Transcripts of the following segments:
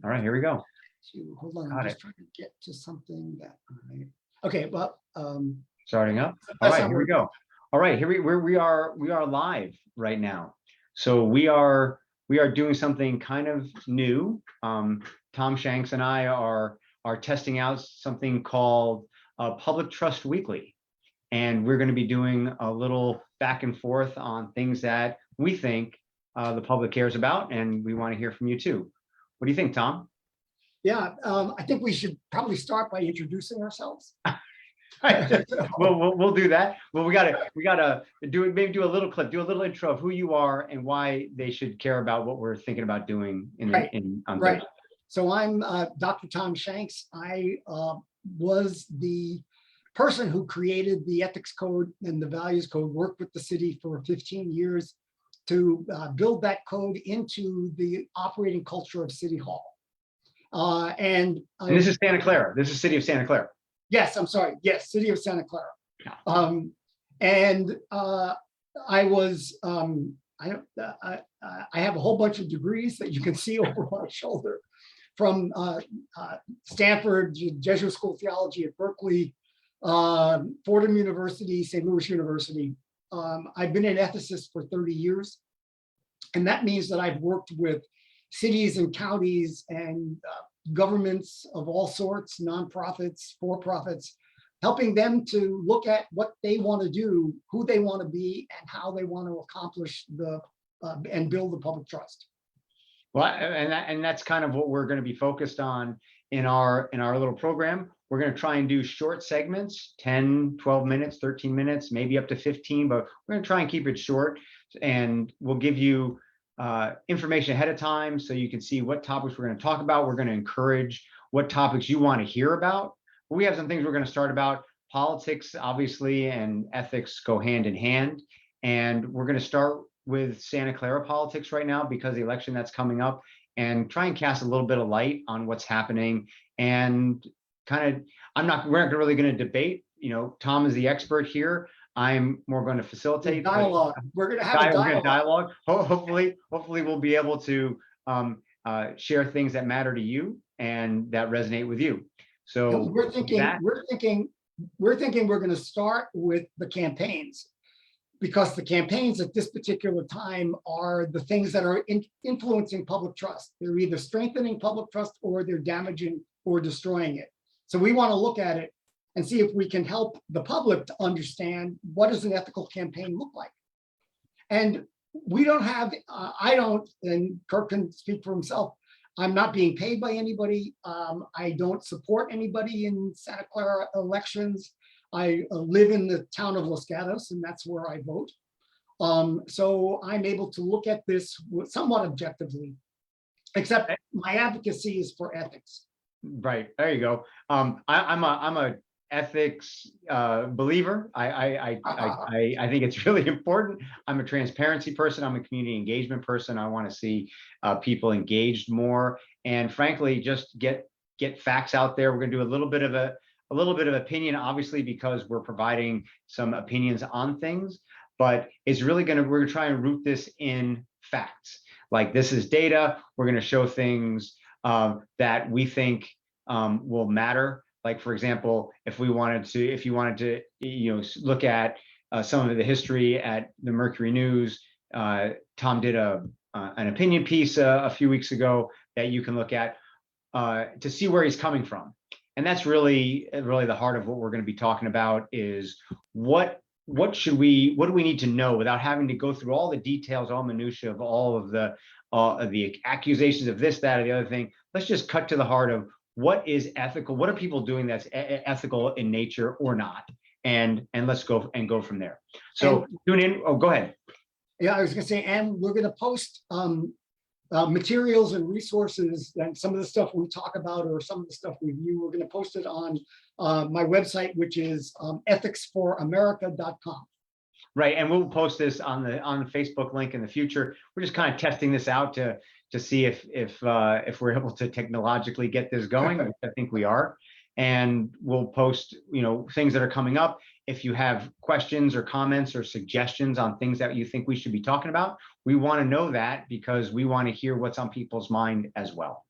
All right, here we go. Hold on, Got I'm it. just trying to get to something that. Okay, well, Starting up. All that's right, not here we working. go. All right, here we are live right now. So we are doing something kind of new. Tom Shanks and I are testing out something called Public Trust Weekly, and we're going to be doing a little back and forth on things that we think the public cares about, and we want to hear from you too. What do you think, Tom? Yeah, I think we should probably start by introducing ourselves. We'll do that. Well, we gotta do it. Maybe do a little clip, do a little intro of who you are and why they should care about what we're thinking about doing on Right. So I'm Dr. Tom Shanks. I was the person who created the ethics code and the values code, worked with the city for 15 years to build that code into the operating culture of City Hall. And this is Santa Clara. This is City of Santa Clara. Yes, I'm sorry. Yes, City of Santa Clara. Yeah. And I was, I have a whole bunch of degrees that you can see over my shoulder from Stanford, Jesuit School of Theology at Berkeley, Fordham University, St. Louis University. I've been an ethicist for 30 years. And that means that I've worked with cities and counties and governments of all sorts, nonprofits, for-profits, helping them to look at what they want to do, who they want to be, and how they want to accomplish and build the public trust. Well, and that's kind of what we're going to be focused on in our little program. We're going to try and do short segments, 10, 12 minutes, 13 minutes, maybe up to 15, but we're going to try and keep it short. And we'll give you information ahead of time so you can see what topics we're going to talk about. We're going to encourage what topics you want to hear about. We have some things we're going to start about. Politics, obviously, and ethics go hand in hand. And we're going to start with Santa Clara politics right now because the election that's coming up, and try and cast a little bit of light on what's happening. And kind of, we're not really going to debate. You know, Tom is the expert here. I'm more going to facilitate dialogue. We're going to have a dialogue. Hopefully we'll be able to share things that matter to you and that resonate with you. So we're thinking we're going to start with the campaigns, because the campaigns at this particular time are the things that are influencing public trust. They're either strengthening public trust or they're damaging or destroying it. So we want to look at it and see if we can help the public to understand what does an ethical campaign look like. And we don't have, I don't, and Kirk can speak for himself, I'm not being paid by anybody. I don't support anybody in Santa Clara elections. I live in the town of Los Gatos, and that's where I vote. So I'm able to look at this somewhat objectively, except my advocacy is for ethics. Right, there you go. I'm a ethics believer. I think it's really important. I'm a transparency person. I'm a community engagement person. I want to see people engaged more, and frankly, just get facts out there. We're going to do a little bit of opinion, obviously, because we're providing some opinions on things, but it's really we're going to try and root this in facts. Like, this is data. We're going to show things that we think will matter. Like, for example, if you wanted to, look at some of the history at the Mercury News, Tom did an opinion piece a few weeks ago that you can look at to see where he's coming from. And that's really the heart of what we're going to be talking about is what do we need to know without having to go through all the details, all minutiae of all of the accusations of this, that, or the other thing. Let's just cut to the heart of what is ethical. What are people doing that's ethical in nature or not? And let's go from there. So tune in. Oh, go ahead. Yeah, I was going to say, and we're going to post materials and resources and some of the stuff we talk about or some of the stuff we view. We're going to post it on my website, which is ethicsforamerica.com. Right, and we'll post this on the Facebook link in the future. We're just kind of testing this out to see if we're able to technologically get this going, which I think we are. And we'll post, things that are coming up. If you have questions or comments or suggestions on things that you think we should be talking about, we want to know that because we want to hear what's on people's mind as well.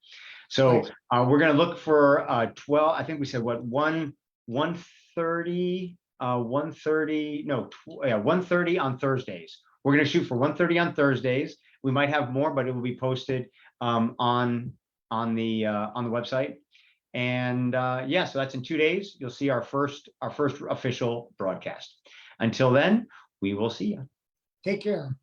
So Right. we're gonna look for 12, I think we said what, 1:30, 1:30, no, yeah, 1:30 on Thursdays. We're gonna shoot for 1:30 on Thursdays. We might have more, but it will be posted on the website. And yeah, so that's in 2 days. You'll see our first official broadcast. Until then, we will see you. Take care.